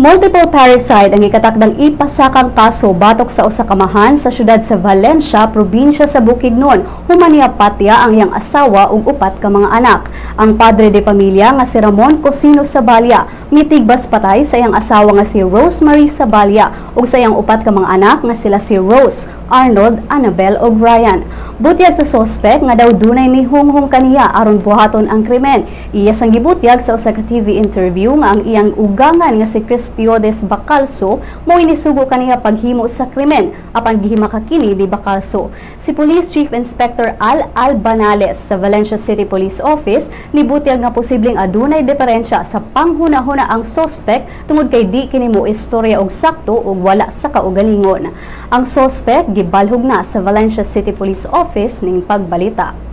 Multiple parricide ang ikatakdang ipasakang kaso batok sa usa ka amahan sa syudad sa Valencia, probinsya sa Bukidnon. Humaniapatya ang iyang asawa ug upat ka mga anak. Ang padre de pamilya nga si Ramon Cosino Sabalya mitigbas patay sa iyang asawa nga si Rosemary Sabalya ug sa iyang upat ka mga anak nga sila si Rose, Arnold, Annabel ug Ryan. Butyag sa sospek nga daw dunay nihunghong kaniya aron buhaton ang krimen. Iya sang gibutyag sa usa ka TV interview nga ang iyang ugangan nga si Cristiodes Bacalso mo inisugo kaniya paghimo sa krimen apan gihimaka kini ni Bacalso. Si Police Chief Inspector Al Albanales sa Valencia City Police Office nibutyag nga posibleng adunay diferensya sa panghuna-huna ang sospek tungod kay di kini mo istorya og sakto ug wala sa kaugalingon. Ang sospek gibalhog na sa Valencia City Police Office ning pagbalita.